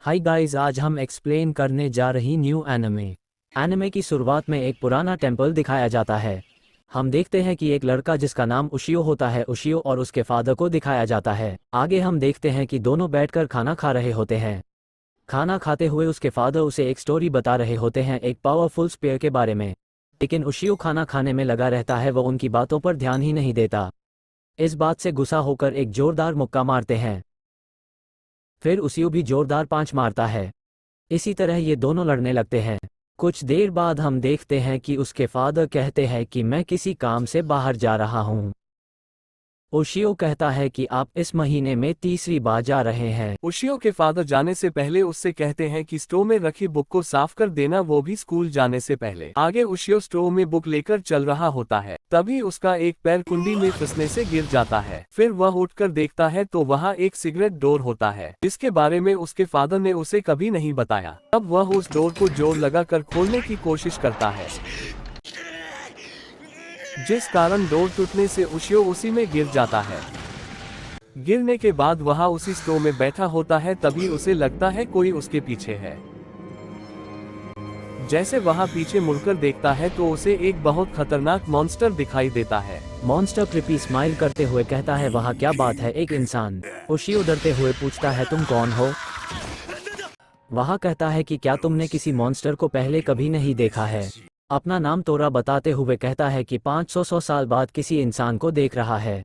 Hi guys, आज हम explain करने जा रही न्यू एनिमे। एनिमे की शुरुआत में एक पुराना टेंपल दिखाया जाता है। हम देखते हैं कि एक लड़का जिसका नाम उशियो होता है, उशियो और उसके फादर को दिखाया जाता है। आगे हम देखते हैं कि दोनों बैठकर खाना खा रहे होते हैं। खाना खाते हुए उसके फादर उसे एक स्टोरी बता रहे होते हैं, एक पावरफुल स्पीयर के बारे में। लेकिन उशियो खाना खाने में लगा रहता है, वो उनकी बातों पर ध्यान ही नहीं देता। इस बात से गुस्सा होकर एक जोरदार मुक्का मारते हैं। फिर उशियो भी जोरदार पांच मारता है। इसी तरह ये दोनों लड़ने लगते हैं। कुछ देर बाद हम देखते हैं कि उसके फादर कहते हैं कि मैं किसी काम से बाहर जा रहा हूँ। उशियो कहता है कि आप इस महीने में तीसरी बार जा रहे हैं। उशियो के फादर जाने से पहले उससे कहते हैं कि स्टोर में रखी बुक को साफ कर देना, वो भी स्कूल जाने से पहले। आगे उशियो स्टोर में बुक लेकर चल रहा होता है, तभी उसका एक पैर कुंडी में फिसलने से गिर जाता है। फिर वह उठकर देखता है तो वहाँ एक सिगरेट डोर होता है, जिसके बारे में उसके फादर ने उसे कभी नहीं बताया। तब वह उस डोर को जोर लगाकर खोलने की कोशिश करता है, जिस कारण डोर टूटने से उशियो उसी में गिर जाता है। गिरने के बाद वह उसी स्टोर में बैठा होता है, तभी उसे लगता है कोई उसके पीछे है। जैसे वह पीछे मुड़कर देखता है तो उसे एक बहुत खतरनाक मॉन्स्टर दिखाई देता है। मॉन्स्टर क्रिपी स्माइल करते हुए कहता है, वहाँ क्या बात है, एक इंसान। उशियो डरते हुए पूछता है, तुम कौन हो? वह कहता है कि क्या तुमने किसी मॉन्स्टर को पहले कभी नहीं देखा है? अपना नाम तोरा बताते हुए कहता है कि 500 साल बाद किसी इंसान को देख रहा है।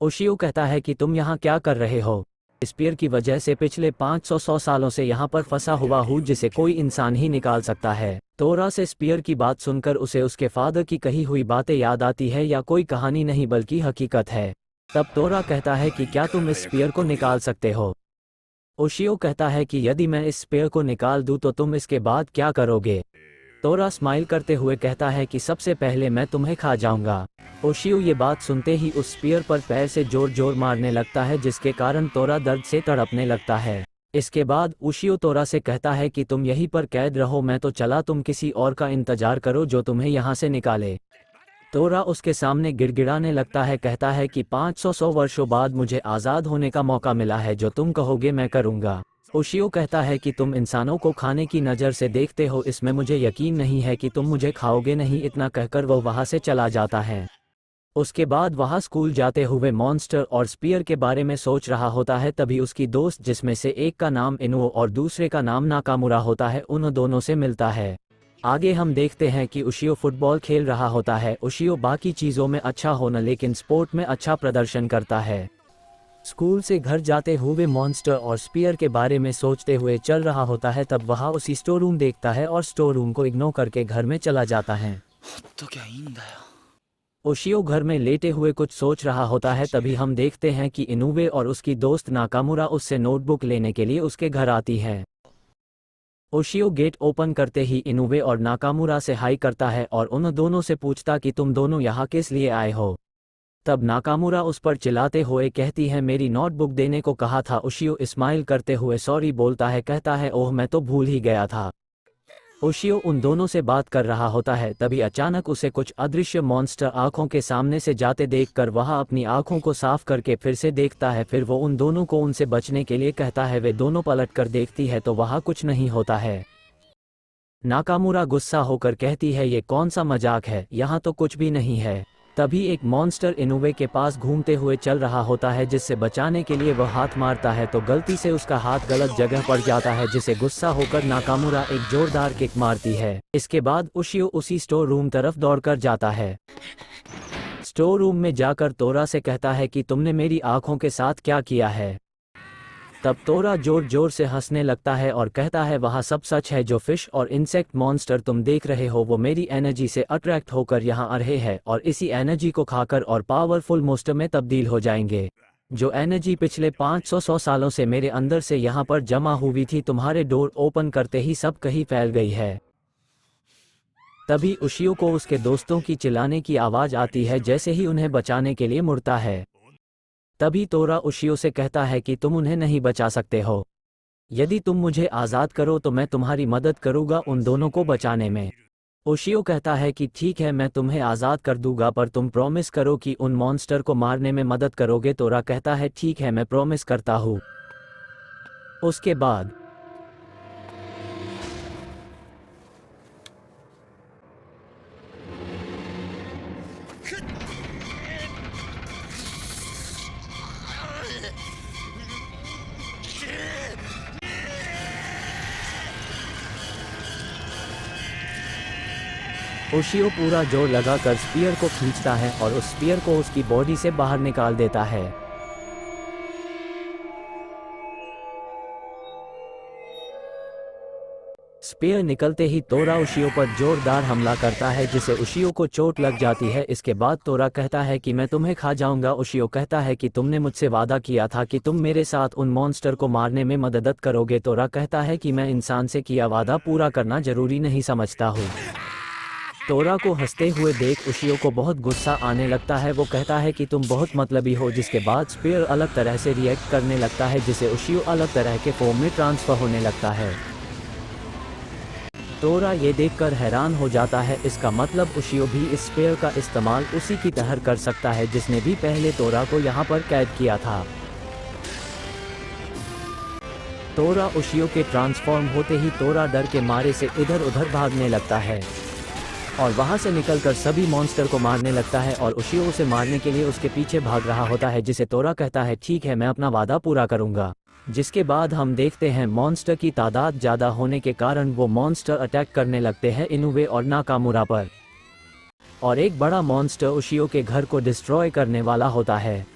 उशियो कहता है कि तुम यहाँ क्या कर रहे हो? स्पीयर की वजह से पिछले 500 सालों से यहाँ पर फंसा हुआ हूँ, जिसे कोई इंसान ही निकाल सकता है। तोरा से स्पीयर की बात सुनकर उसे उसके फादर की कही हुई बातें याद आती है, या कोई कहानी नहीं बल्कि हकीकत है। तब तोरा कहता है कि क्या तुम इस स्पीयर को निकाल सकते हो? उशियो कहता है कि यदि मैं इस स्पीयर को निकाल दूं तो तुम इसके बाद क्या करोगे? तोरा स्माइल करते हुए कहता है कि सबसे पहले मैं तुम्हें खा जाऊंगा। उशियो ये बात सुनते ही उस स्पीयर पर पैर से जोर जोर मारने लगता है, जिसके कारण तोरा दर्द से तड़पने लगता है। इसके बाद उशियो तोरा से कहता है कि तुम यहीं पर कैद रहो, मैं तो चला, तुम किसी और का इंतजार करो जो तुम्हें यहाँ से निकाले। तोरा उसके सामने गिड़गिड़ाने लगता है, कहता है कि 500 वर्षों बाद मुझे आज़ाद होने का मौका मिला है, जो तुम कहोगे मैं करूँगा। उशियो कहता है कि तुम इंसानों को खाने की नज़र से देखते हो, इसमें मुझे यकीन नहीं है कि तुम मुझे खाओगे नहीं। इतना कहकर वो वहाँ से चला जाता है। उसके बाद वह स्कूल जाते हुए मॉन्स्टर और स्पीयर के बारे में सोच रहा होता है, तभी उसकी दोस्त, जिसमें से एक का नाम इनुओ और दूसरे का नाम नाकामुरा होता है, उन दोनों से मिलता है। आगे हम देखते हैं कि उशियो फुटबॉल खेल रहा होता है। उशियो बाकी चीज़ों में अच्छा होना, लेकिन स्पोर्ट में अच्छा प्रदर्शन करता है। स्कूल से घर जाते हुए मॉन्स्टर और स्पीयर के बारे में सोचते हुए चल रहा होता है, तब वह उसी स्टोर रूम देखता है और स्टोर रूम को इग्नोर करके घर में चला जाता है। तो क्या ही उशियो घर में लेटे हुए कुछ सोच रहा होता है, तभी हम देखते हैं कि इनुवे और उसकी दोस्त नाकामुरा उससे नोटबुक लेने के लिए उसके घर आती है। उशियो गेट ओपन करते ही इनुवे और नाकामुरा से हाई करता है और उन दोनों से पूछता कि तुम दोनों यहाँ किस लिए आए हो। तब नाकामुरा उस पर चिल्लाते हुए कहती है, मेरी नोटबुक देने को कहा था। उशियो स्माइल करते हुए सॉरी बोलता है, कहता है ओह मैं तो भूल ही गया था। उशियो उन दोनों से बात कर रहा होता है, तभी अचानक उसे कुछ अदृश्य मॉन्स्टर आंखों के सामने से जाते देखकर वह अपनी आंखों को साफ करके फिर से देखता है। फिर वो उन दोनों को उनसे बचने के लिए कहता है। वे दोनों पलट कर देखती है तो वहाँ कुछ नहीं होता है। नाकामुरा गुस्सा होकर कहती है, ये कौन सा मजाक है, यहाँ तो कुछ भी नहीं है। तभी एक मॉन्स्टर इनुवे के पास घूमते हुए चल रहा होता है, जिससे बचाने के लिए वह हाथ मारता है तो गलती से उसका हाथ गलत जगह पड़ जाता है, जिसे गुस्सा होकर नाकामुरा एक जोरदार किक मारती है। इसके बाद उशियो उसी स्टोर रूम तरफ दौड़कर जाता है। स्टोर रूम में जाकर तोरा से कहता है कि तुमने मेरी आंखों के साथ क्या किया है। तब तोरा जोर जोर से हंसने लगता है और कहता है, वह सब सच है, जो फिश और इंसेक्ट मॉन्स्टर तुम देख रहे हो वो मेरी एनर्जी से अट्रैक्ट होकर यहाँ आ रहे हैं और इसी एनर्जी को खाकर और पावरफुल मॉन्स्टर में तब्दील हो जाएंगे। जो एनर्जी पिछले 500 सालों से मेरे अंदर से यहाँ पर जमा हुई थी, तुम्हारे डोर ओपन करते ही सब कहीं फैल गई है। तभी उशियो को उसके दोस्तों की चिल्लाने की आवाज़ आती है, जैसे ही उन्हें बचाने के लिए मुड़ता है। तभी तोरा उशियो से कहता है कि तुम उन्हें नहीं बचा सकते हो। यदि तुम मुझे आज़ाद करो तो मैं तुम्हारी मदद करूँगा उन दोनों को बचाने में। उशियो कहता है कि ठीक है, मैं तुम्हें आज़ाद कर दूंगा, पर तुम प्रॉमिस करो कि उन मॉन्स्टर को मारने में मदद करोगे। तोरा कहता है ठीक है, मैं प्रॉमिस करता हूँ। उसके बाद ओशियो पूरा जोर लगाकर स्पीयर को खींचता है और उस स्पीयर को उसकी बॉडी से बाहर निकाल देता है। स्पीयर निकलते ही तोरा ओशियो पर जोरदार हमला करता है जिसे ओशियो को चोट लग जाती है। इसके बाद तोरा कहता है कि मैं तुम्हें खा जाऊंगा। ओशियो कहता है कि तुमने मुझसे वादा किया था कि तुम मेरे साथ उन मॉन्स्टर को मारने में मदद करोगे। तोरा कहता है कि मैं इंसान से किया वादा पूरा करना जरूरी नहीं समझता हूँ। तोरा को हंसते हुए देख ओशियो को बहुत गुस्सा आने लगता है। वो कहता है कि तुम बहुत मतलबी हो। जिसके बाद स्पीयर अलग तरह से रिएक्ट करने लगता है जिसे ओशियो अलग तरह के फॉर्म में ट्रांसफर होने लगता है। तोरा ये देखकर हैरान हो जाता है। इसका मतलब ओशियो भी इस स्पीयर का इस्तेमाल उसी की तरह कर सकता है जिसने भी पहले तोरा को यहाँ पर कैद किया था। तोरा ओशियो के ट्रांसफॉर्म होते ही तोरा डर के मारे से इधर उधर भागने लगता है और वहां से निकलकर सभी मॉन्स्टर को मारने लगता है और ओशियो उसे मारने के लिए उसके पीछे भाग रहा होता है जिसे तोरा कहता है ठीक है मैं अपना वादा पूरा करूंगा। जिसके बाद हम देखते हैं मॉन्स्टर की तादाद ज़्यादा होने के कारण वो मॉन्स्टर अटैक करने लगते हैं इनुवे और नाकामुरा पर और एक बड़ा मॉन्स्टर ओशियो के घर को डिस्ट्रॉय करने वाला होता है।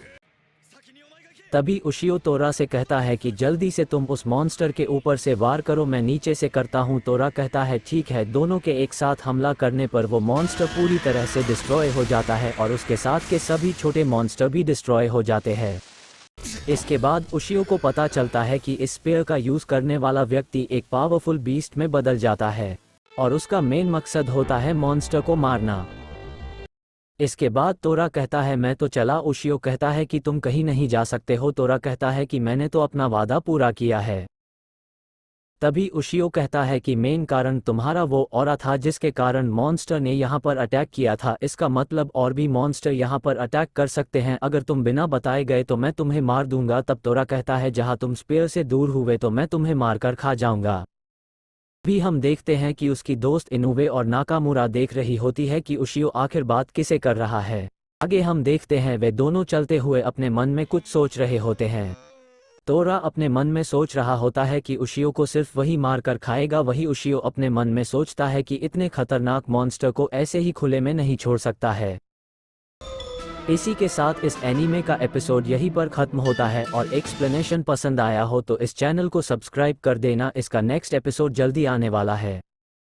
तभी ओशियो तोरा से कहता है कि जल्दी से तुम उस मॉन्स्टर के ऊपर से वार करो, मैं नीचे से करता हूँ। तोरा कहता है ठीक है। दोनों के एक साथ हमला करने पर वो मॉन्स्टर पूरी तरह से डिस्ट्रॉय हो जाता है और उसके साथ के सभी छोटे मॉन्स्टर भी डिस्ट्रॉय हो जाते हैं। इसके बाद ओशियो को पता चलता है कि इस स्पीयर का यूज करने वाला व्यक्ति एक पावरफुल बीस्ट में बदल जाता है और उसका मेन मकसद होता है मॉन्स्टर को मारना। इसके बाद तोरा कहता है मैं तो चला। ओशियो कहता है कि तुम कहीं नहीं जा सकते हो। तोरा कहता है कि मैंने तो अपना वादा पूरा किया है। तभी ओशियो कहता है कि मेन कारण तुम्हारा वो ऑरा था जिसके कारण मॉन्स्टर ने यहाँ पर अटैक किया था। इसका मतलब और भी मॉन्स्टर यहाँ पर अटैक कर सकते हैं। अगर तुम बिना बताए गए तो मैं तुम्हें मार दूंगा। तब तोरा कहता है जहाँ तुम स्पीयर से दूर हुए तो मैं तुम्हें मारकर खा जाऊंगा। भी हम देखते हैं कि उसकी दोस्त इनुवे और नाकामुरा देख रही होती है कि ओशियो आखिर बात किसे कर रहा है। आगे हम देखते हैं वे दोनों चलते हुए अपने मन में कुछ सोच रहे होते हैं। तोरा अपने मन में सोच रहा होता है कि ओशियो को सिर्फ वही मार कर खाएगा। वही ओशियो अपने मन में सोचता है कि इतने खतरनाक मॉन्स्टर को ऐसे ही खुले में नहीं छोड़ सकता है। इसी के साथ इस एनीमे का एपिसोड यहीं पर खत्म होता है और एक्सप्लेनेशन पसंद आया हो तो इस चैनल को सब्सक्राइब कर देना। इसका नेक्स्ट एपिसोड जल्दी आने वाला है।